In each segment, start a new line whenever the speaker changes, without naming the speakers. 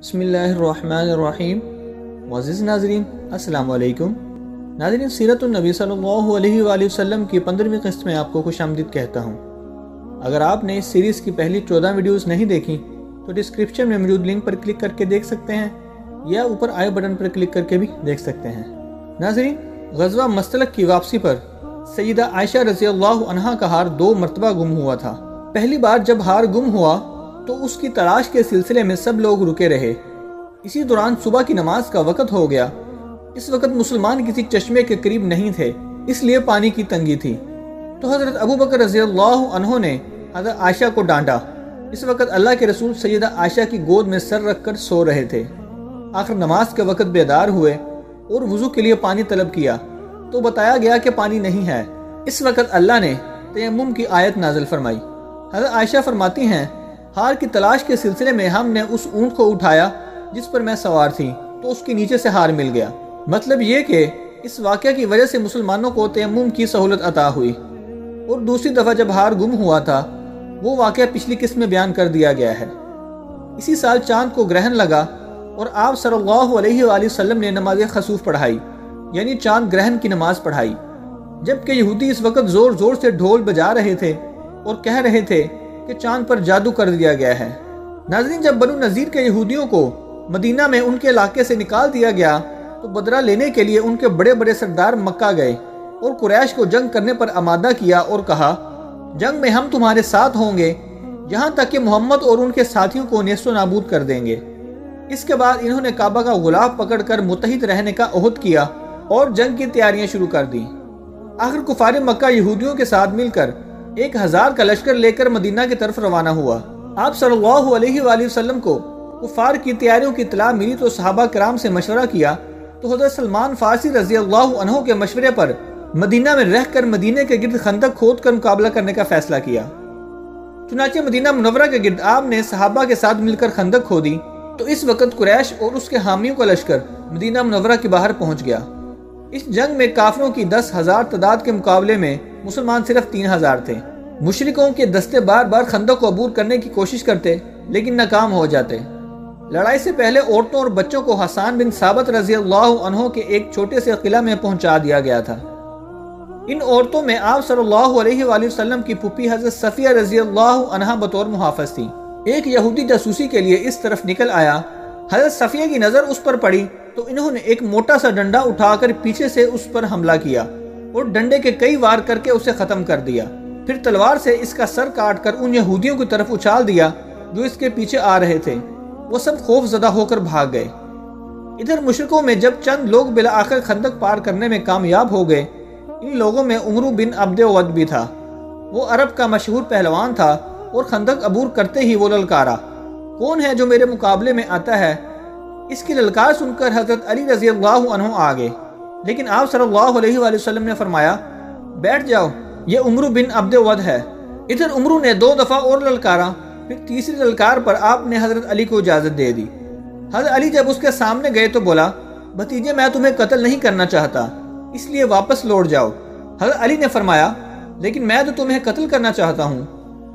بسم اللہ الرحمن الرحیم۔ معزز ناظرین السلام علیکم۔ ناظرین، سیرت النبی صلی اللہ علیہ وآلہ وسلم کی 15ویں قسط میں آپ کو خوش آمدید کہتا ہوں۔ اگر آپ نے اس سیریز کی پہلی 14 ویڈیوز نہیں دیکھی تو ڈسکرپشن میں موجود لنک پر کلک کر کے دیکھ سکتے ہیں یا اوپر آئی بٹن پر کلک کر کے بھی دیکھ سکتے ہیں۔ ناظرین، غزوہ مستلق کی واپسی پر سیدہ عائشہ رضی اللہ عنہا کا ہار 2 مرتبہ گم ہوا تھا۔ پہلی بار جب ہار گم ہوا تو اس کی تلاش کے سلسلے میں سب لوگ رکے رہے۔ اسی دوران صبح کی نماز کا وقت ہو گیا۔ اس وقت مسلمان کسی چشمے کے قریب نہیں تھے، اس لیے پانی کی تنگی تھی۔ تو حضرت ابوبکر رضی اللہ عنہ نے حضرت عائشہ کو ڈانٹا۔ اس وقت اللہ کے رسول سیدہ عائشہ کی گود میں سر رکھ کر سو رہے تھے۔ آخر نماز کے وقت بیدار ہوئے اور وضو کے لیے پانی طلب کیا تو بتایا گیا کہ پانی نہیں ہے۔ اس وقت اللہ نے تیمم کی آیت نازل فرمائی۔ حضرت عائشہ فرماتی ہیں، ہار کی تلاش کے سلسلے میں ہم نے اس اونٹ کو اٹھایا جس پر میں سوار تھی تو اس کے نیچے سے ہار مل گیا۔ مطلب یہ کہ اس واقعہ کی وجہ سے مسلمانوں کو تیمم کی سہولت عطا ہوئی۔ اور دوسری دفعہ جب ہار گم ہوا تھا وہ واقعہ پچھلی قسط میں بیان کر دیا گیا ہے۔ اسی سال چاند کو گرہن لگا اور آپ صلی اللہ علیہ وآلہ وسلم نے نماز خسوف پڑھائی، یعنی چاند گرہن کی نماز پڑھائی، جبکہ یہودی اس وقت زور زور سے ڈھول بجا رہے تھے اور کہہ رہے تھے کہ چاند پر جادو کر دیا گیا ہے۔ ناظرین، جب بنو نذیر کے یہودیوں کو مدینہ میں ان کے علاقے سے نکال دیا گیا تو بدلہ لینے کے لیے ان کے بڑے بڑے سردار مکہ گئے اور قریش کو جنگ کرنے پر آمادہ کیا اور کہا، جنگ میں ہم تمہارے ساتھ ہوں گے یہاں تک کہ محمد اور ان کے ساتھیوں کو نیست و نابود کر دیں گے۔ اس کے بعد انہوں نے کعبہ کا غلاف پکڑ کر متحد رہنے کا عہد کیا اور جنگ کی تیاریاں شروع کر دی۔ آخر کفار مکہ یہودیوں کے ساتھ مل کر 1000 کا لشکر لے کر مدینہ کی طرف روانہ ہوا۔ آپ صلی اللہ علیہ وآلہ وسلم کو کفار کی تیاریوں کی اطلاع ملی تو صحابہ کرام سے مشورہ کیا تو حضرت سلمان فارسی رضی اللہ عنہ کے مشورے پر مدینہ میں رہ کر مدینہ کے گرد خندق کھود کر مقابلہ کرنے کا فیصلہ کیا۔ چنانچہ مدینہ منورہ کے گرد آپ نے صحابہ کے ساتھ مل کر خندق کھودی تو اس وقت قریش اور اس کے حامیوں کا لشکر مدینہ منورہ کے باہر پہنچ گیا۔ اس جنگ میں کافروں کی 10,000 تعداد کے مقابلے میں مسلمان صرف 3,000 تھے۔ مشرکوں کے دستے بار بار خندق کو عبور کرنے کی کوشش کرتے لیکن ناکام ہو جاتے۔ لڑائی سے پہلے عورتوں اور بچوں کو حسان بن ثابت رضی اللہ عنہ کے ایک چھوٹے سے قلعہ میں پہنچا دیا گیا تھا۔ ان عورتوں میں آپ صلی اللہ علیہ وآلہ وسلم کی پھوپھی حضرت صفیہ رضی اللہ عنہ بطور محافظ تھی۔ ایک یہودی جاسوسی کے لیے اس طرف نکل آیا۔ حضرت صفیہ کی نظر اس پر پڑی تو انہوں نے ایک موٹا سا ڈنڈا اٹھا کر پیچھے سے اس پر حملہ کیا اور ڈنڈے کے کئی وار کر کے اسے ختم کر دیا۔ پھر تلوار سے اس کا سر کاٹ کر ان یہودیوں کی طرف اچھال دیا جو اس کے پیچھے آ رہے تھے۔ وہ سب خوف زدہ ہو کر بھاگ گئے۔ ادھر مشرکوں میں جب چند لوگ بالآخر خندق پار کرنے میں کامیاب ہو گئے، ان لوگوں میں عمرو بن عبد ود بھی تھا۔ وہ عرب کا مشہور پہلوان تھا اور خندق عبور کرتے ہی وہ للکارا، کون ہے جو میرے مقابلے میں آتا ہے؟ اس کی للکار سن کر حضرت علی رضی اللہ عنہ آ گئے، لیکن آپ صلی اللہ علیہ وآلہ وسلم نے فرمایا، بیٹھ جاؤ، یہ عمرو بن عبد ود ہے۔ ادھر عمرو نے 2 دفعہ اور للکارا، پھر تیسری للکار پر آپ نے حضرت علی کو اجازت دے دی۔ حضرت علی جب اس کے سامنے گئے تو بولا، بھتیجے میں تمہیں قتل نہیں کرنا چاہتا، اس لیے واپس لوٹ جاؤ۔ حضرت علی نے فرمایا، لیکن میں تو تمہیں قتل کرنا چاہتا ہوں۔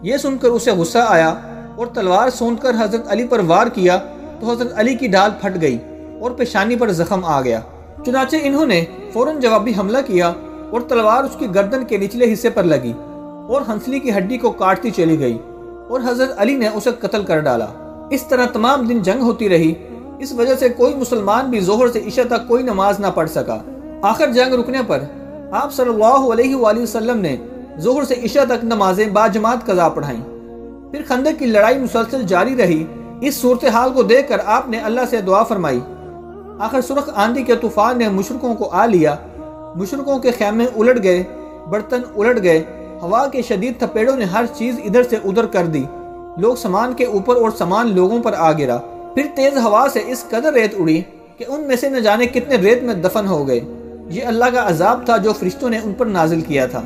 یہ سن کر اسے غصہ آیا اور تلوار سونت کر حضرت علی پر وار کیا تو حضرت علی کی ڈال پھٹ گئی اور پیشانی پر زخم آ گیا۔ چنانچہ انہوں نے فوراً جوابی حملہ کیا اور تلوار اس کی گردن کے نچلے حصے پر لگی اور ہنسلی کی ہڈی کو کاٹتی چلی گئی اور حضرت علی نے اسے قتل کر ڈالا۔ اس طرح تمام دن جنگ ہوتی رہی۔ اس وجہ سے کوئی مسلمان بھی ظہر سے عشاء تک کوئی نماز نہ پڑھ سکا۔ آخر جنگ رکنے پر آپ صلی اللہ علیہ وآلہ وسلم نے ظہر سے عشاء تک نمازیں باجماعت قضا پڑھائیں۔ پھر خندق کی لڑائی مسلسل جاری رہی۔ اس صورتحال کو دیکھ کر آپ نے اللہ سے دعا فرمائی۔ آخر سرخ آندھی کے طوفان نے مشرکوں کو آ لیا۔ مشرکوں کے خیمے الٹ گئے، برتن الٹ گئے، ہوا کے شدید تھپیڑوں نے ہر چیز ادھر سے ادھر کر دی، لوگ سامان کے اوپر اور سامان لوگوں پر آ گرا۔ پھر تیز ہوا سے اس قدر ریت اڑی کہ ان میں سے نہ جانے کتنے ریت میں دفن ہو گئے۔ یہ اللہ کا عذاب تھا جو فرشتوں نے ان پر نازل کیا تھا۔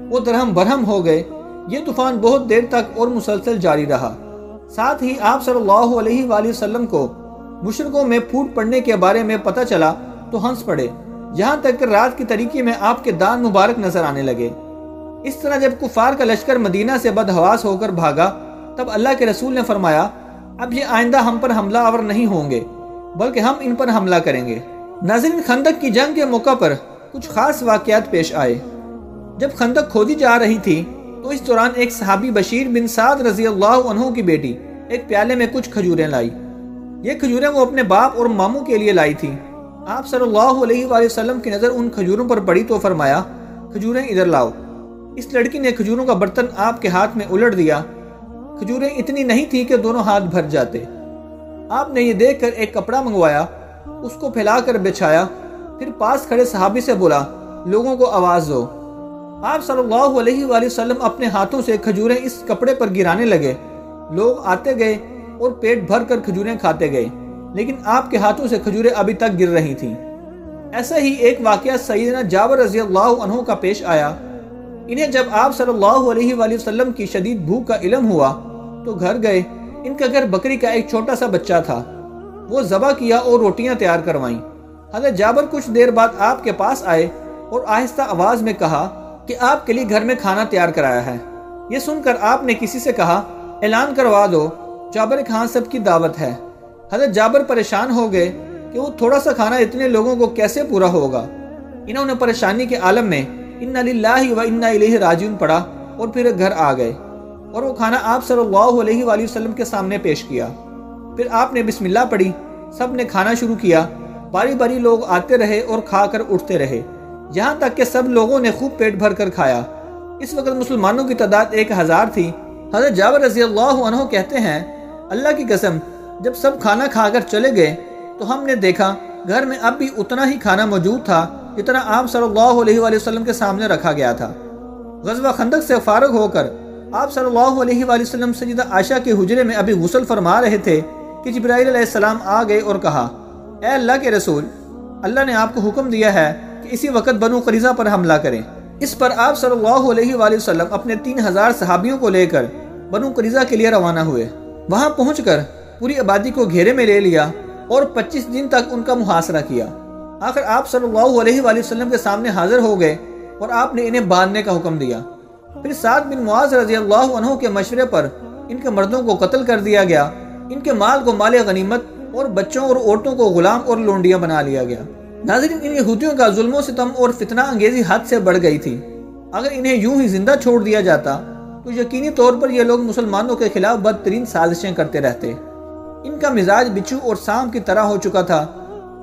وہ درہم برہم ہو گئے۔ یہ طوفان بہت دیر تک اور مسلسل جاری رہا۔ ساتھ ہی آپ صلی اللہ علیہ وآلہ وسلم کو مشرکوں میں پھوٹ پڑنے کے بارے میں پتہ چلا تو ہنس پڑے، یہاں تک کہ رات کی تاریکی میں آپ کے دان مبارک نظر آنے لگے۔ اس طرح جب کفار کا لشکر مدینہ سے بدحواس ہو کر بھاگا تب اللہ کے رسول نے فرمایا، اب یہ آئندہ ہم پر حملہ آور نہیں ہوں گے بلکہ ہم ان پر حملہ کریں گے۔ ناظرین، خندق کی جنگ کے موقع پر کچھ خاص واقعات پیش آئے۔ جب خندق کھودی جا رہی تھی تو اس دوران ایک صحابی بشیر بن سعد رضی اللہ عنہ کی بیٹی ایک پیالے میں کچھ کھجوریں لائی۔ یہ کھجوریں وہ اپنے باپ اور ماموں کے لیے لائی تھی۔ آپ صلی اللہ علیہ وآلہ وسلم کی نظر ان کھجوروں پر پڑی تو فرمایا، کھجوریں ادھر لاؤ۔ اس لڑکی نے کھجوروں کا برتن آپ کے ہاتھ میں الٹ دیا۔ کھجوریں اتنی نہیں تھی کہ دونوں ہاتھ بھر جاتے۔ آپ نے یہ دیکھ کر ایک کپڑا منگوایا، اس کو پھیلا کر بچھایا، پھر پاس کھڑے صحابی سے بولا، لوگوں کو آواز دو۔ آپ صلی اللہ علیہ وآلہ وسلم اپنے ہاتھوں سے کھجوریں اس کپڑے پر گرانے لگے۔ لوگ آتے گئے اور پیٹ بھر کر کھجوریں کھاتے گئے، لیکن آپ کے ہاتھوں سے کھجوریں ابھی تک گر رہی تھیں۔ ایسا ہی ایک واقعہ سیدنا جابر رضی اللہ عنہ کا پیش آیا۔ انہیں جب آپ صلی اللہ علیہ وآلہ وسلم کی شدید بھوک کا علم ہوا تو گھر گئے۔ ان کا گھر بکری کا ایک چھوٹا سا بچہ تھا، وہ ذبح کیا اور روٹیاں تیار کروائیں۔ حضرت جابر کچھ دیر بعد آپ کے پاس آئے اور آہستہ آواز میں کہا کہ آپ کے لیے گھر میں کھانا تیار کرایا ہے۔ یہ سن کر آپ نے کسی سے کہا، اعلان کروا دو، جابر خان سب کی دعوت ہے۔ حضرت جابر پریشان ہو گئے کہ وہ تھوڑا سا کھانا اتنے لوگوں کو کیسے پورا ہوگا۔ انہوں نے پریشانی کے عالم میں انا للہ و انا الیہ راجعون پڑھا اور پھر گھر آ گئے اور وہ کھانا آپ صلی اللہ علیہ وآلہ وسلم کے سامنے پیش کیا۔ پھر آپ نے بسم اللہ پڑھی، سب نے کھانا شروع کیا۔ باری باری لوگ آتے رہے اور کھا کر اٹھتے رہے، یہاں تک کہ سب لوگوں نے خوب پیٹ بھر کر کھایا۔ اس وقت مسلمانوں کی تعداد 1000 تھی۔ حضرت جابر رضی اللہ عنہ کہتے ہیں، اللہ کی قسم، جب سب کھانا کھا کر چلے گئے تو ہم نے دیکھا گھر میں اب بھی اتنا ہی کھانا موجود تھا جتنا آپ صلی اللہ علیہ وآلہ وسلم کے سامنے رکھا گیا تھا۔ غزوہ خندق سے فارغ ہو کر آپ صلی اللہ علیہ وآلہ وسلم سیدہ عائشہ کے حجرے میں ابھی غسل فرما رہے تھے کہ جبرائیل علیہ السلام آ گئے اور کہا، اے اللہ کے رسول، اللہ نے آپ کو حکم دیا ہے کہ اسی وقت بنو قریظہ پر حملہ کریں۔ اس پر آپ صلی اللہ علیہ وآلہ وسلم اپنے 3000 صحابیوں کو لے کر بنو قریظہ کے لیے روانہ ہوئے۔ وہاں پہنچ کر پوری آبادی کو گھیرے میں لے لیا اور 25 دن تک ان کا محاصرہ کیا۔ آخر آپ صلی اللہ علیہ وآلہ وسلم کے سامنے حاضر ہو گئے اور آپ نے انہیں باندھنے کا حکم دیا۔ پھر سعد بن معاذ رضی اللہ عنہ کے مشورے پر ان کے مردوں کو قتل کر دیا گیا، ان کے مال کو مال غنیمت اور بچوں اور عورتوں کو غلام اور لونڈیاں بنا لیا گیا۔ ناظرین، ان یہودیوں کا ظلم و ستم اور فتنہ انگیزی حد سے بڑھ گئی تھی۔ اگر انہیں یوں ہی زندہ چھوڑ دیا جاتا تو یقینی طور پر یہ لوگ مسلمانوں کے خلاف بدترین سازشیں کرتے رہتے۔ ان کا مزاج بچھو اور سانپ کی طرح ہو چکا تھا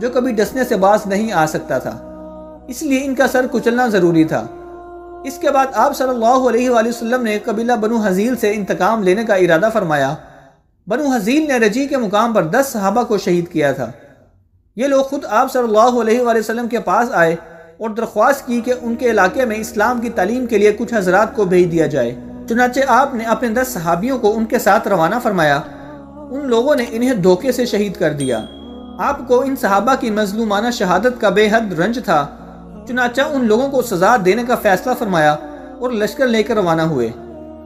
جو کبھی ڈسنے سے باز نہیں آ سکتا تھا، اس لیے ان کا سر کچلنا ضروری تھا۔ اس کے بعد آپ صلی اللہ علیہ وآلہ وسلم نے قبیلہ بنو حزیل سے انتقام لینے کا ارادہ فرمایا۔ بنو حزیل نے رجی کے مقام پر 10 صحابہ کو شہید کیا تھا۔ یہ لوگ خود آپ صلی اللہ علیہ وآلہ وسلم کے پاس آئے اور درخواست کی کہ ان کے علاقے میں اسلام کی تعلیم کے لیے کچھ حضرات کو بھیج دیا جائے۔ چنانچہ آپ نے اپنے 10 صحابیوں کو ان کے ساتھ روانہ فرمایا۔ ان لوگوں نے انہیں دھوکے سے شہید کر دیا۔ آپ کو ان صحابہ کی مظلومانہ شہادت کا بے حد رنج تھا، چنانچہ ان لوگوں کو سزا دینے کا فیصلہ فرمایا اور لشکر لے کر روانہ ہوئے۔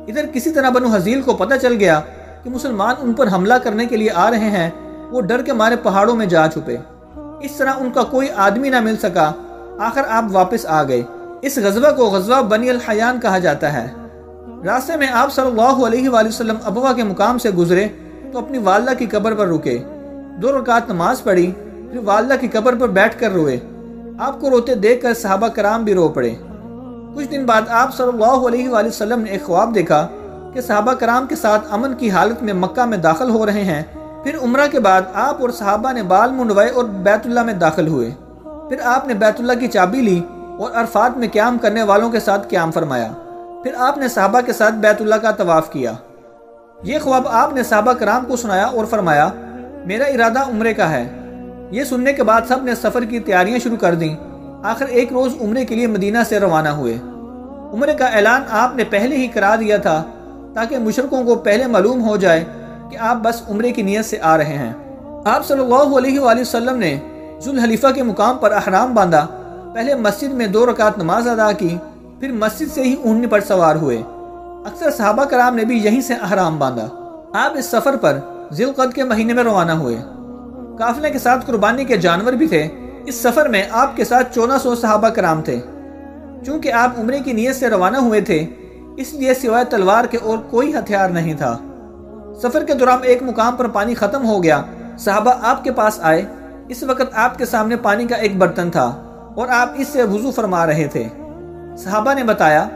ادھر کسی طرح بنو حزیل کو پتہ چل گیا کہ مسلمان ان پر حملہ کرنے کے لیے آ رہے ہیں۔ وہ ڈر کے مارے پہاڑوں میں جا چھپے۔ اس طرح ان کا کوئی آدمی نہ مل سکا۔ آخر آپ واپس آ گئے۔ اس غزوہ کو غزوہ بنی الحیان کہا جاتا ہے۔ راستے میں آپ صلی اللہ علیہ وآلہ وسلم ابوا کے مقام سے گزرے تو اپنی والدہ کی قبر پر رکے، 2 رکعت نماز پڑھی، پھر والدہ کی قبر پر بیٹھ کر روئے۔ آپ کو روتے دیکھ کر صحابہ کرام بھی رو پڑے۔ کچھ دن بعد آپ صلی اللہ علیہ وآلہ وسلم نے ایک خواب دیکھا کہ صحابہ کرام کے ساتھ امن کی حالت میں مکہ میں داخل ہو رہے ہیں۔ پھر عمرہ کے بعد آپ اور صحابہ نے بال منڈوائے اور بیت اللہ میں داخل ہوئے۔ پھر آپ نے بیت اللہ کی چابی لی اور عرفات میں قیام کرنے والوں کے ساتھ قیام فرمایا۔ پھر آپ نے صحابہ کے ساتھ بیت اللہ کا طواف کیا۔ یہ خواب آپ نے صحابہ کرام کو سنایا اور فرمایا، میرا ارادہ عمرے کا ہے۔ یہ سننے کے بعد سب نے سفر کی تیاریاں شروع کر دیں۔ آخر ایک روز عمرے کے لیے مدینہ سے روانہ ہوئے۔ عمرے کا اعلان آپ نے پہلے ہی کرا دیا تھا تاکہ مشرکوں کو پہلے معلوم ہو جائے کہ آپ بس عمرے کی نیت سے آ رہے ہیں۔ آپ صلی اللہ علیہ وآلہ وسلم نے ذوالحلیفہ کے مقام پر احرام باندھا، پہلے مسجد میں 2 رکعت نماز ادا کی، پھر مسجد سے ہی اونٹنی پر سوار ہوئے۔ اکثر صحابہ کرام نے بھی یہیں سے احرام باندھا۔ آپ اس سفر پر ذی القعدہ کے مہینے میں روانہ ہوئے۔ قافلے کے ساتھ قربانی کے جانور بھی تھے۔ اس سفر میں آپ کے ساتھ 1400 صحابہ کرام تھے۔ چونکہ آپ عمرے کی نیت سے روانہ ہوئے تھے، اس لیے سوائے تلوار کے اور کوئی ہتھیار نہیں تھا۔ سفر کے دوران ایک مقام پر پانی ختم ہو گیا، صحابہ آپ کے پاس آئے۔ اس وقت آپ کے سامنے پانی کا ایک برتن تھا اور آپ اس سے وضو فرما رہے تھے۔ صحابہ نے بتایا،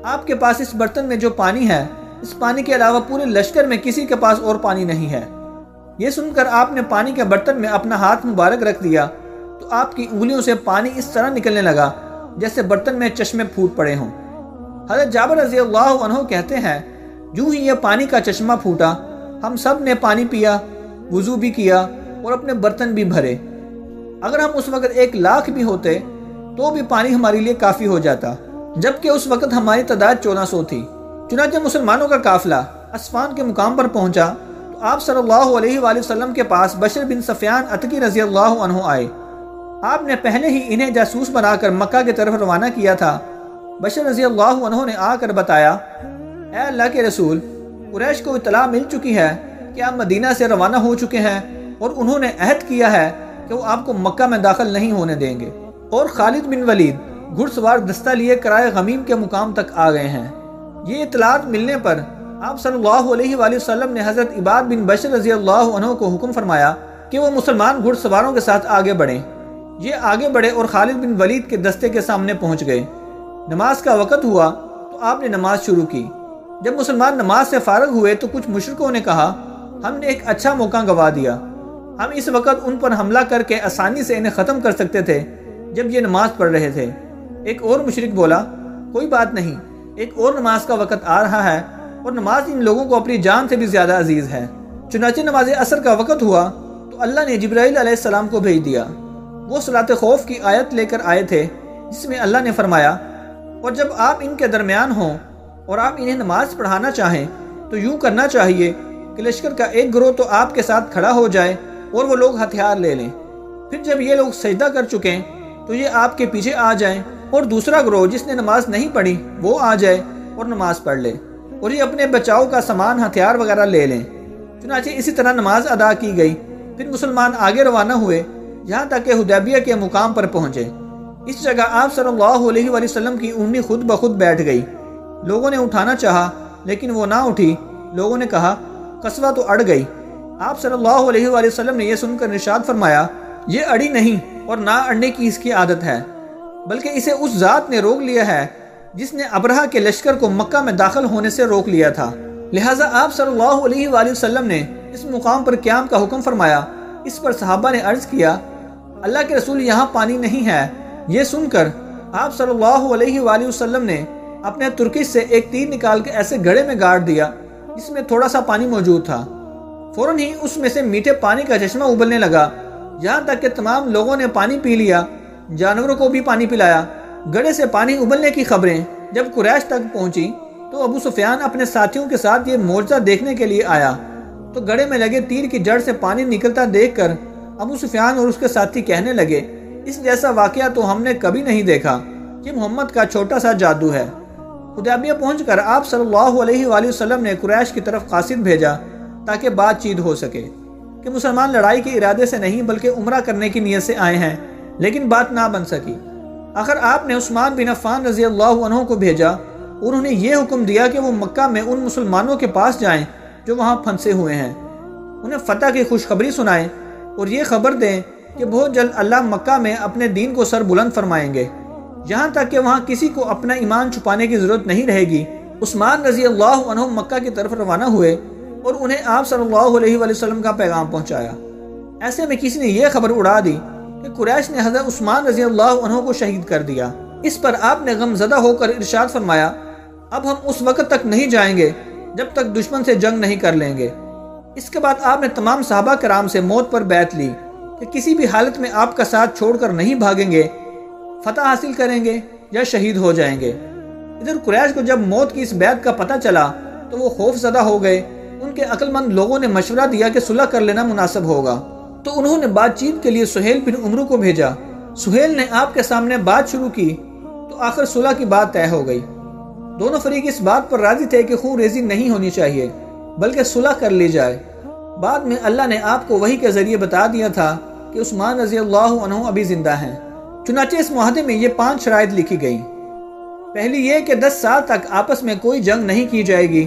آپ کے پاس اس برتن میں جو پانی ہے، اس پانی کے علاوہ پورے لشکر میں کسی کے پاس اور پانی نہیں ہے۔ یہ سن کر آپ نے پانی کے برتن میں اپنا ہاتھ مبارک رکھ دیا تو آپ کی انگلیوں سے پانی اس طرح نکلنے لگا جیسے برتن میں چشمے پھوٹ پڑے ہوں۔ حضرت جابر رضی اللہ عنہ کہتے ہیں، جو ہی یہ پانی کا چشمہ پھوٹا، ہم سب نے پانی پیا، وضو بھی کیا اور اپنے برتن بھی بھرے۔ اگر ہم اس وقت 1,00,000 بھی ہوتے تو بھی پانی ہمارے لیے کافی ہو جاتا، جبکہ اس وقت ہماری تعداد 1400 تھی۔ چنانچہ مسلمانوں کا قافلہ اسفان کے مقام پر پہنچا تو آپ صلی اللہ علیہ وآلہ وسلم کے پاس بشر بن سفیان عتکی رضی اللہ عنہ آئے۔ آپ نے پہلے ہی انہیں جاسوس بنا کر مکہ کی طرف روانہ کیا تھا۔ بشر رضی اللہ عنہ نے آ کر بتایا، اے اللہ کے رسول، قریش کو اطلاع مل چکی ہے کہ آپ مدینہ سے روانہ ہو چکے ہیں اور انہوں نے عہد کیا ہے کہ وہ آپ کو مکہ میں داخل نہیں ہونے دیں گے، اور خالد بن ولید گھڑ سوار دستہ لیے کرائے غمیم کے مقام تک آ گئے ہیں۔ یہ اطلاعات ملنے پر آپ صلی اللہ علیہ وآلہ وسلم نے حضرت عباد بن بشر رضی اللہ عنہ کو حکم فرمایا کہ وہ مسلمان گھڑ سواروں کے ساتھ آگے بڑھیں۔ یہ آگے بڑھے اور خالد بن ولید کے دستے کے سامنے پہنچ گئے۔ نماز کا وقت ہوا تو آپ نے نماز شروع کی۔ جب مسلمان نماز سے فارغ ہوئے تو کچھ مشرکوں نے کہا، ہم نے ایک اچھا موقع گوا دیا، ہم اس وقت ان پر حملہ کر کے آسانی سے انہیں ختم کر سکتے تھے جب یہ نماز پڑھ رہے تھے۔ ایک اور مشرک بولا، کوئی بات نہیں، ایک اور نماز کا وقت آ رہا ہے اور نماز ان لوگوں کو اپنی جان سے بھی زیادہ عزیز ہے۔ چنانچہ نماز عصر کا وقت ہوا تو اللہ نے جبرائیل علیہ السلام کو بھیج دیا۔ وہ صلاۃ خوف کی آیت لے کر آئے تھے جس میں اللہ نے فرمایا، اور جب آپ ان کے درمیان ہوں اور آپ انہیں نماز پڑھانا چاہیں تو یوں کرنا چاہیے کہ لشکر کا ایک گروہ تو آپ کے ساتھ کھڑا ہو جائے اور وہ لوگ ہتھیار لے لیں، پھر جب یہ لوگ سجدہ کر چکیں تو یہ آپ کے پیچھے آ جائیں، اور دوسرا گروہ جس نے نماز نہیں پڑھی وہ آ جائے اور نماز پڑھ لے، اور یہ اپنے بچاؤ کا سامان ہتھیار وغیرہ لے لیں۔ چنانچہ اسی طرح نماز ادا کی گئی۔ پھر مسلمان آگے روانہ ہوئے یہاں تک کہ حدیبیہ کے مقام پر پہنچے۔ اس جگہ آپ صلی اللہ علیہ وآلہ وسلم کی اونٹنی خود بخود بیٹھ گئی۔ لوگوں نے اٹھانا چاہا لیکن وہ نہ اٹھی۔ لوگوں نے کہا، قصوہ تو اڑ گئی۔ آپ صلی اللہ علیہ وآلہ وسلم نے یہ سن کر ارشاد فرمایا، یہ اڑی نہیں اور نہ اڑنے کی اس کی عادت ہے، بلکہ اسے اس ذات نے روک لیا ہے جس نے ابرہہ کے لشکر کو مکہ میں داخل ہونے سے روک لیا تھا۔ لہٰذا آپ صلی اللہ علیہ وآلہ وسلم نے اس مقام پر قیام کا حکم فرمایا۔ اس پر صحابہ نے عرض کیا، اللہ کے رسول، یہاں پانی نہیں ہے۔ یہ سن کر آپ صلی اللہ علیہ وآلہ وسلم نے اپنے ترکش سے ایک تیر نکال کے ایسے گڑھے میں گاڑ دیا جس میں تھوڑا سا پانی موجود تھا۔ فوراً ہی اس میں سے میٹھے پانی کا چشمہ ابلنے لگا، یہاں تک کہ تمام لوگوں نے پانی پی لیا، جانوروں کو بھی پانی پلایا۔ گڑھے سے پانی ابلنے کی خبریں جب قریش تک پہنچی تو ابو سفیان اپنے ساتھیوں کے ساتھ یہ معجزہ دیکھنے کے لیے آیا، تو گڑھے میں لگے تیر کی جڑ سے پانی نکلتا دیکھ کر ابو سفیان اور اس کے ساتھی کہنے لگے، اس جیسا واقعہ تو ہم نے کبھی نہیں دیکھا، یہ محمد کا چھوٹا سا جادو ہے۔ حدیبیہ پہنچ کر آپ صلی اللہ علیہ وآلہ وسلم نے قریش کی طرف قاصد بھیجا تاکہ بات چیت ہو سکے کہ مسلمان لڑائی کے ارادے سے نہیں بلکہ عمرہ کرنے کی نیت سے آئے ہیں، لیکن بات نہ بن سکی۔ آخر آپ نے عثمان بن عفان رضی اللہ عنہ کو بھیجا اور انہیں یہ حکم دیا کہ وہ مکہ میں ان مسلمانوں کے پاس جائیں جو وہاں پھنسے ہوئے ہیں، انہیں فتح کی خوشخبری سنائیں اور یہ خبر دیں کہ بہت جلد اللہ مکہ میں اپنے دین کو سر بلند فرمائیں گے، یہاں تک کہ وہاں کسی کو اپنا ایمان چھپانے کی ضرورت نہیں رہے گی۔ عثمان رضی اللہ عنہ مکہ کی طرف روانہ ہوئے اور انہیں آپ صلی اللہ علیہ وآلہ وسلم کا پیغام پہنچایا۔ ایسے میں کسی نے یہ خبر اڑا دی کہ قریش نے حضرت عثمان رضی اللہ عنہ کو شہید کر دیا۔ اس پر آپ نے غم زدہ ہو کر ارشاد فرمایا، اب ہم اس وقت تک نہیں جائیں گے جب تک دشمن سے جنگ نہیں کر لیں گے۔ اس کے بعد آپ نے تمام صحابہ کرام سے موت پر بیعت لی کہ کسی بھی حالت میں آپ کا ساتھ چھوڑ کر نہیں بھاگیں گے، فتح حاصل کریں گے یا شہید ہو جائیں گے۔ ادھر قریش کو جب موت کی اس بیعت کا پتہ چلا تو وہ خوف زدہ ہو گئے۔ ان کے عقل مند لوگوں نے مشورہ دیا کہ صلح کر لینا مناسب ہوگا، تو انہوں نے بات چیت کے لیے سہیل بن عمرو کو بھیجا۔ سہیل نے آپ کے سامنے بات شروع کی تو آخر صلح کی بات طے ہو گئی۔ دونوں فریق اس بات پر راضی تھے کہ خون ریزی نہیں ہونی چاہیے بلکہ صلح کر لی جائے۔ بعد میں اللہ نے آپ کو وحی کے ذریعے بتا دیا تھا کہ عثمان رضی اللہ عنہ ابھی زندہ ہیں۔ چنانچہ اس معاہدے میں یہ 5 شرائط لکھی گئیں۔ پہلی یہ کہ 10 سال تک آپس میں کوئی جنگ نہیں کی جائے گی۔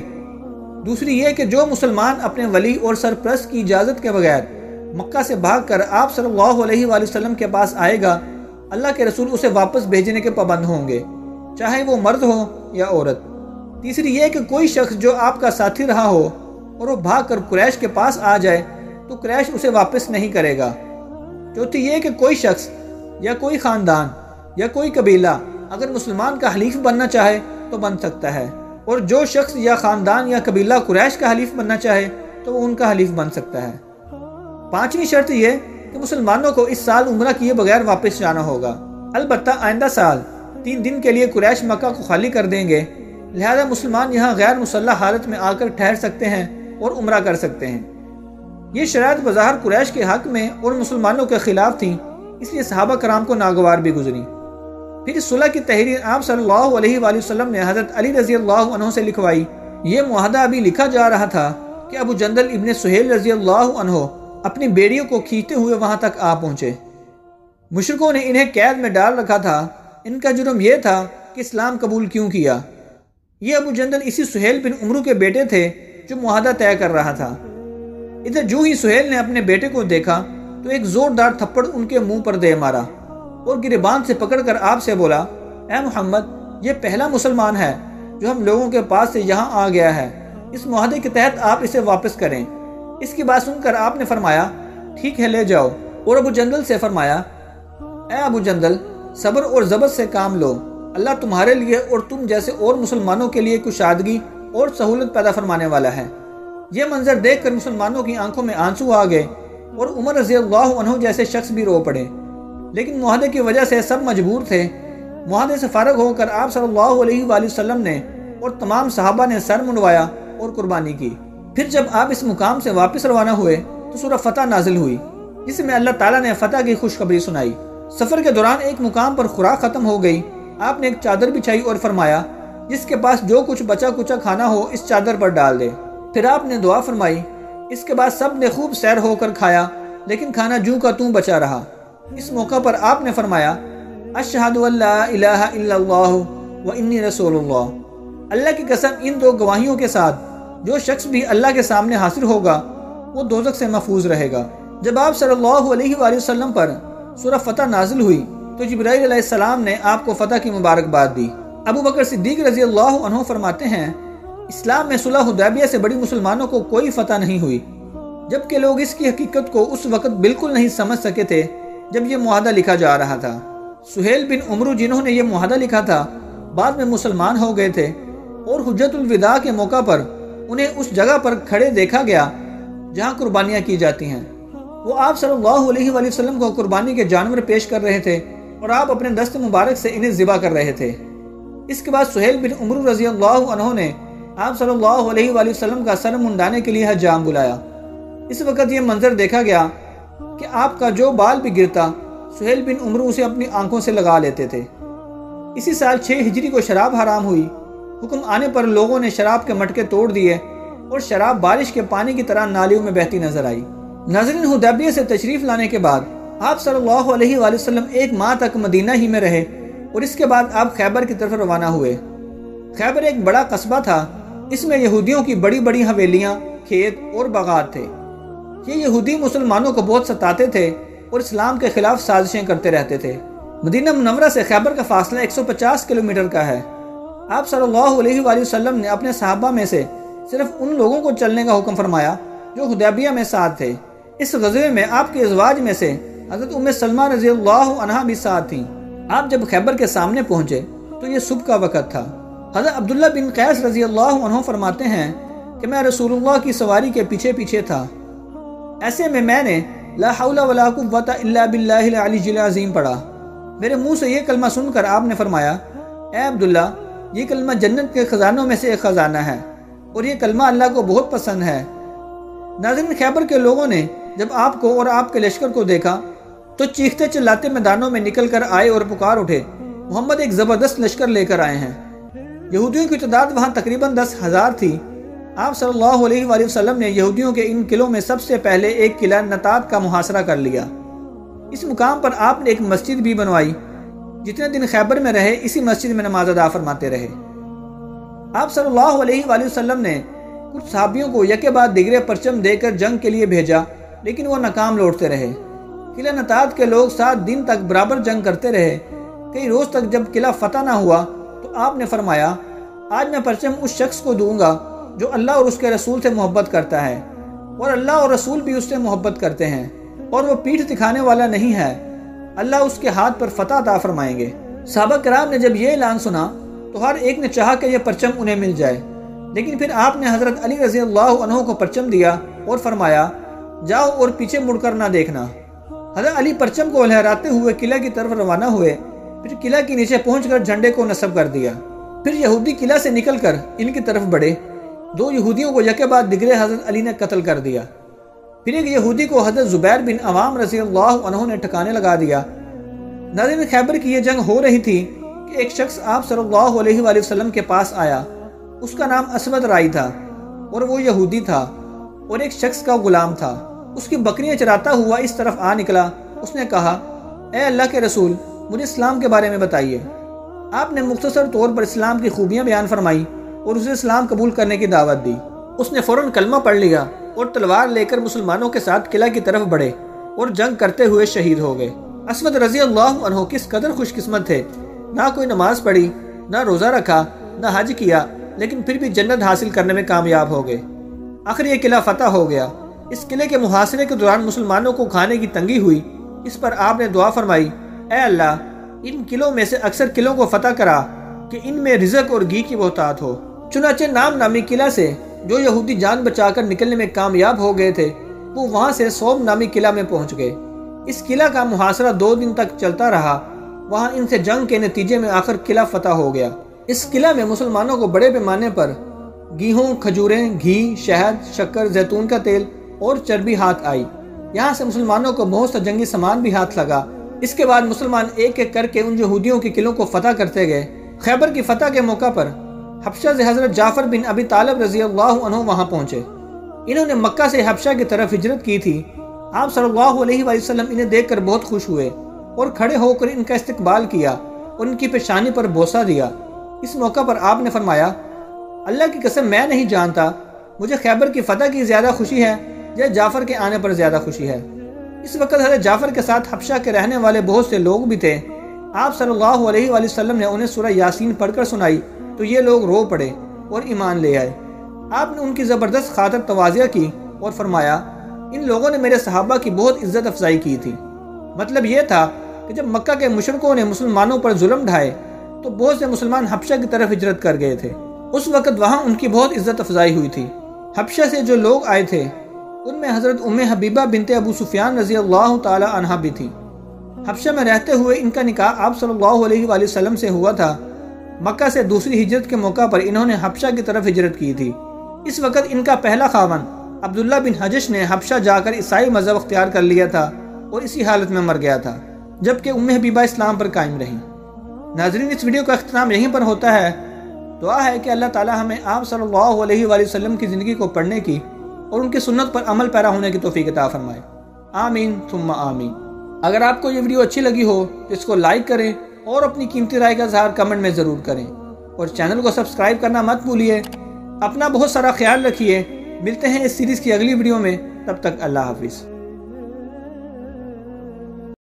دوسری یہ کہ جو مسلمان اپنے ولی اور سرپرست کی اجازت کے بغیر مکہ سے بھاگ کر آپ صلی اللہ علیہ وآلہ وسلم کے پاس آئے گا، اللہ کے رسول اسے واپس بھیجنے کے پابند ہوں گے، چاہے وہ مرد ہو یا عورت۔ تیسری یہ کہ کوئی شخص جو آپ کا ساتھی رہا ہو اور وہ بھاگ کر قریش کے پاس آ جائے تو قریش اسے واپس نہیں کرے گا۔ چوتھی یہ کہ کوئی شخص یا کوئی خاندان یا کوئی قبیلہ اگر مسلمان کا حلیف بننا چاہے تو بن سکتا ہے، اور جو شخص یا خاندان یا قبیلہ قریش کا حلیف بننا چاہے تو وہ ان کا حلیف بن سکتا ہے۔ پانچویں شرط یہ کہ مسلمانوں کو اس سال عمرہ کیے بغیر واپس جانا ہوگا، البتہ آئندہ سال 3 دن کے لیے قریش مکہ کو خالی کر دیں گے، لہذا مسلمان یہاں غیر مسلح حالت میں آ کر ٹھہر سکتے ہیں اور عمرہ کر سکتے ہیں۔ یہ شرائط بظاہر قریش کے حق میں اور مسلمانوں کے خلاف تھیں، اس لیے صحابہ کرام کو ناگوار بھی گزری۔ پھر صلح کی تحریر آپ صلی اللہ علیہ وآلہ وسلم نے حضرت علی رضی اللہ عنہ سے لکھوائی۔ یہ معاہدہ ابھی لکھا جا رہا تھا کہ ابو جندل ابن سہیل رضی اللہ عنہ اپنی بیڑیوں کو کھینچتے ہوئے وہاں تک آ پہنچے۔ مشرکوں نے انہیں قید میں ڈال رکھا تھا۔ ان کا جرم یہ تھا کہ اسلام قبول کیوں کیا۔ یہ ابو جندل اسی سہیل بن عمرو کے بیٹے تھے جو معاہدہ طے کر رہا تھا۔ ادھر جو ہی سہیل نے اپنے بیٹے کو دیکھا تو ایک زوردار تھپڑ ان کے منہ پر دے مارا اور گریبان سے پکڑ کر آپ سے بولا، اے محمد، یہ پہلا مسلمان ہے جو ہم لوگوں کے پاس سے یہاں آ گیا ہے، اس معاہدے کے تحت آپ اسے واپس کریں۔ اس کی بات سن کر آپ نے فرمایا، ٹھیک ہے لے جاؤ، اور ابو جندل سے فرمایا، اے ابو جندل، صبر اور ضبط سے کام لو، اللہ تمہارے لیے اور تم جیسے اور مسلمانوں کے لیے کشادگی اور سہولت پیدا فرمانے والا ہے۔ یہ منظر دیکھ کر مسلمانوں کی آنکھوں میں آنسو آ گئے اور عمر رضی اللہ عنہ جیسے شخص بھی رو پڑے، لیکن معاہدے کی وجہ سے سب مجبور تھے۔ معاہدے سے فارغ ہو کر آپ صلی اللہ علیہ وآلہ وسلم نے اور تمام صحابہ نے سر منڈوایا اور قربانی کی۔ پھر جب آپ اس مقام سے واپس روانہ ہوئے تو سورہ فتح نازل ہوئی، جس میں اللہ تعالیٰ نے فتح کی خوشخبری سنائی۔ سفر کے دوران ایک مقام پر خوراک ختم ہو گئی، آپ نے ایک چادر بچھائی اور فرمایا، جس کے پاس جو کچھ بچا کچا کھانا ہو اس چادر پر ڈال دے۔ پھر آپ نے دعا فرمائی۔ اس کے بعد سب نے خوب سیر ہو کر کھایا، لیکن کھانا جوں کا توں بچا رہا۔ اس موقع پر آپ نے فرمایا، اشہد ان لا الہ الا اللہ و انی رسول اللہ۔ اللہ کی قسم، ان 2 گواہیوں کے ساتھ جو شخص بھی اللہ کے سامنے حاضر ہوگا وہ دوزخ سے محفوظ رہے گا۔ جب آپ صلی اللہ علیہ وآلہ وسلم پر سورہ فتح نازل ہوئی تو جبرائیل علیہ السلام نے آپ کو فتح کی مبارکباد دی۔ ابو بکر صدیق رضی اللہ عنہ فرماتے ہیں، اسلام میں صلح حدیبیہ سے بڑی مسلمانوں کو کوئی فتح نہیں ہوئی، جبکہ لوگ اس کی حقیقت کو اس وقت بالکل نہیں سمجھ سکے تھے جب یہ معاہدہ لکھا جا رہا تھا۔ سہیل بن عمرو جنہوں نے یہ معاہدہ لکھا تھا بعد میں مسلمان ہو گئے تھے، اور حجت الوداع کے موقع پر انہیں اس جگہ پر کھڑے دیکھا گیا جہاں قربانیاں کی جاتی ہیں۔ وہ آپ صلی اللہ علیہ وآلہ وسلم کو قربانی کے جانور پیش کر رہے تھے اور آپ اپنے دست مبارک سے انہیں ذبح کر رہے تھے۔ اس کے بعد سہیل بن عمرو رضی اللہ عنہ نے آپ صلی اللہ علیہ وآلہ وسلم کا سر منڈانے کے لیے حجام بلایا۔ اس وقت یہ منظر دیکھا گیا کہ آپ کا جو بال بھی گرتا سہیل بن عمرو اسے اپنی آنکھوں سے لگا لیتے تھے۔ اسی سال 6 ہجری کو شراب حرام ہوئی۔ حکم آنے پر لوگوں نے شراب کے مٹکے توڑ دیے اور شراب بارش کے پانی کی طرح نالیوں میں بہتی نظر آئی۔ ناظرین، حدیبیہ سے تشریف لانے کے بعد آپ صلی اللہ علیہ وآلہ وسلم 1 ماہ تک مدینہ ہی میں رہے اور اس کے بعد آپ خیبر کی طرف روانہ ہوئے۔ خیبر ایک بڑا قصبہ تھا، اس میں یہودیوں کی بڑی بڑی حویلیاں، کھیت اور باغات تھے۔ یہ یہودی مسلمانوں کو بہت ستاتے تھے اور اسلام کے خلاف سازشیں کرتے رہتے تھے۔ مدینہ منورہ سے خیبر کا فاصلہ 150 کلومیٹر کا ہے۔ آپ صلی اللہ علیہ وآلہ وسلم نے اپنے صحابہ میں سے صرف ان لوگوں کو چلنے کا حکم فرمایا جو حدیبیہ میں ساتھ تھے۔ اس غزوے میں آپ کے ازواج میں سے حضرت ام سلمہ رضی اللہ عنہا بھی ساتھ تھیں۔ آپ جب خیبر کے سامنے پہنچے تو یہ صبح کا وقت تھا۔ حضرت عبداللہ بن قیس رضی اللہ عنہ فرماتے ہیں کہ میں رسول اللہ کی سواری کے پیچھے پیچھے تھا، ایسے میں نے لا حول ولا قوت الا باللہ العلی العظیم پڑھا۔ میرے منہ سے یہ کلمہ سن کر آپ نے فرمایا، اے عبداللہ، یہ کلمہ جنت کے خزانوں میں سے ایک خزانہ ہے اور یہ کلمہ اللہ کو بہت پسند ہے۔ ناظرین، خیبر کے لوگوں نے جب آپ کو اور آپ کے لشکر کو دیکھا تو چیختے چلاتے میدانوں میں نکل کر آئے اور پکار اٹھے، محمد ایک زبردست لشکر لے کر آئے ہیں۔ یہودیوں کی تعداد وہاں تقریباً 10,000 تھی۔ آپ صلی اللہ علیہ وآلہ وسلم نے یہودیوں کے ان قلعوں میں سب سے پہلے ایک قلعہ نطات کا محاصرہ کر لیا۔ اس مقام پر آپ نے ایک مسجد بھی بنوائی۔ جتنے دن خیبر میں رہے اسی مسجد میں نماز ادا فرماتے رہے۔ آپ صلی اللہ علیہ وآلہ وسلم نے کچھ صحابیوں کو یکے بعد دیگرے پرچم دے کر جنگ کے لیے بھیجا، لیکن وہ ناکام لوٹتے رہے۔ قلعہ نطات کے لوگ 7 دن تک برابر جنگ کرتے رہے۔ کئی روز تک جب قلعہ فتح نہ ہوا تو آپ نے فرمایا، آج میں پرچم اس شخص کو دوں گا جو اللہ اور اس کے رسول سے محبت کرتا ہے، اور اللہ اور رسول بھی اس سے محبت کرتے ہیں، اور وہ پیٹھ دکھانے والا نہیں ہے۔ اللہ اس کے ہاتھ پر فتح عطا فرمائیں گے۔ صحابہ کرام نے جب یہ اعلان سنا تو ہر ایک نے چاہا کہ یہ پرچم انہیں مل جائے، لیکن پھر آپ نے حضرت علی رضی اللہ عنہ کو پرچم دیا اور فرمایا، جاؤ اور پیچھے مڑ کر نہ دیکھنا۔ حضرت علی پرچم کو لہراتے ہوئے قلعہ کی طرف روانہ ہوئے، پھر قلعہ کے نیچے پہنچ کر جھنڈے کو نصب کر دیا۔ پھر یہودی قلعہ سے نکل کر ان کی طرف بڑھے۔ 2 یہودیوں کو یکے بعد دیگرے حضرت علی نے قتل کر دیا۔ پھر ایک یہودی کو حضرت زبیر بن عوام رضی اللہ عنہ نے ٹھکانے لگا دیا۔ ناظرین، خیبر کی یہ جنگ ہو رہی تھی کہ ایک شخص آپ صلی اللہ علیہ وآلہ وسلم کے پاس آیا۔ اس کا نام اسود رائی تھا اور وہ یہودی تھا اور ایک شخص کا غلام تھا۔ اس کی بکریاں چراتا ہوا اس طرف آ نکلا۔ اس نے کہا، اے اللہ کے رسول، مجھے اسلام کے بارے میں بتائیے۔ آپ نے مختصر طور پر اسلام کی خوبیاں بیان فرمائی اور اسے اسلام قبول کرنے کی دعوت دی۔ اس نے فوراً کلمہ پڑھ لیا اور تلوار لے کر مسلمانوں کے ساتھ قلعہ کی طرف بڑھے اور جنگ کرتے ہوئے شہید ہو گئے۔ اسود رضی اللہ عنہ کس قدر خوش قسمت تھے، نہ کوئی نماز پڑھی، نہ روزہ رکھا، نہ حج کیا، لیکن پھر بھی جنت حاصل کرنے میں کامیاب ہو گئے۔ آخر یہ قلعہ فتح ہو گیا۔ اس قلعے کے محاصرے کے دوران مسلمانوں کو کھانے کی تنگی ہوئی۔ اس پر آپ نے دعا فرمائی، اے اللہ، ان قلعوں میں سے اکثر قلعوں کو فتح کرا کہ ان میں رزق اور گھی کی بہتات ہو۔ چنانچہ نام نامی قلعہ سے جو یہودی جان بچا کر نکلنے میں کامیاب ہو گئے تھے، وہ وہاں سے صوب نامی قلعہ میں پہنچ گئے۔ اس قلعہ کا محاصرہ 2 دن تک چلتا رہا۔ وہاں ان سے جنگ کے نتیجے میں آخر قلعہ فتح ہو گیا۔ اس قلعہ میں مسلمانوں کو بڑے پیمانے پر گیہوں، کھجوریں، گھی، شہد، شکر، زیتون کا تیل اور چربی ہاتھ آئی۔ یہاں سے مسلمانوں کو بہت سا جنگی سامان بھی ہاتھ لگا۔ اس کے بعد مسلمان ایک ایک کر کے ان یہودیوں کے قلعوں کو فتح کرتے گئے۔ خیبر کی فتح کے موقع پر حبشہ سے حضرت جعفر بن ابی طالب رضی اللہ عنہ وہاں پہنچے۔ انہوں نے مکہ سے حبشہ کی طرف ہجرت کی تھی۔ آپ صلی اللہ علیہ وآلہ وسلم انہیں دیکھ کر بہت خوش ہوئے اور کھڑے ہو کر ان کا استقبال کیا اور ان کی پیشانی پر بوسہ دیا۔ اس موقع پر آپ نے فرمایا، اللہ کی قسم میں نہیں جانتا مجھے خیبر کی فتح کی زیادہ خوشی ہے یا جعفر کے آنے پر زیادہ خوشی ہے۔ اس وقت حضرت جعفر کے ساتھ حبشہ کے رہنے والے بہت سے لوگ بھی تھے۔ آپ صلی اللہ علیہ وآلہ وسلم نے انہیں سورہ یاسین پڑھ کر سنائی تو یہ لوگ رو پڑے اور ایمان لے آئے۔ آپ نے ان کی زبردست خاطر تواضع کی اور فرمایا، ان لوگوں نے میرے صحابہ کی بہت عزت افزائی کی تھی۔ مطلب یہ تھا کہ جب مکہ کے مشرکوں نے مسلمانوں پر ظلم ڈھائے تو بہت سے مسلمان حبشہ کی طرف ہجرت کر گئے تھے۔ اس وقت وہاں ان کی بہت عزت افزائی ہوئی تھی۔ حبشہ سے جو لوگ آئے تھے ان میں حضرت ام حبیبہ بنت ابو سفیان رضی اللہ تعالی عنہا بھی تھی۔ حبشہ میں رہتے ہوئے ان کا نکاح آپ صلی اللہ علیہ وآلہ وسلم سے ہوا تھا۔ مکہ سے دوسری ہجرت کے موقع پر انہوں نے حبشہ کی طرف ہجرت کی تھی۔ اس وقت ان کا پہلا خاوند عبداللہ بن حجش نے حبشہ جا کر عیسائی مذہب اختیار کر لیا تھا اور اسی حالت میں مر گیا تھا، جبکہ ام حبیبہ اسلام پر قائم رہی۔ ناظرین، اس ویڈیو کا اختتام یہیں پر ہوتا ہے۔ دعا ہے کہ اللہ تعالی ہمیں آپ صلی اللہ علیہ وآلہ وسلم کی زندگی کو پڑھنے کی اور ان کی سنت پر عمل پیرا ہونے کی توفیق عطا فرمائے۔ آمین ثم آمین۔ اگر آپ کو یہ ویڈیو اچھی لگی ہو تو اس کو لائک کریں اور اپنی قیمتی رائے کا اظہار کمنٹ میں ضرور کریں، اور چینل کو سبسکرائب کرنا مت بھولیے۔ اپنا بہت سارا خیال رکھیے۔ ملتے ہیں اس سیریز کی اگلی ویڈیو میں، تب تک اللہ حافظ۔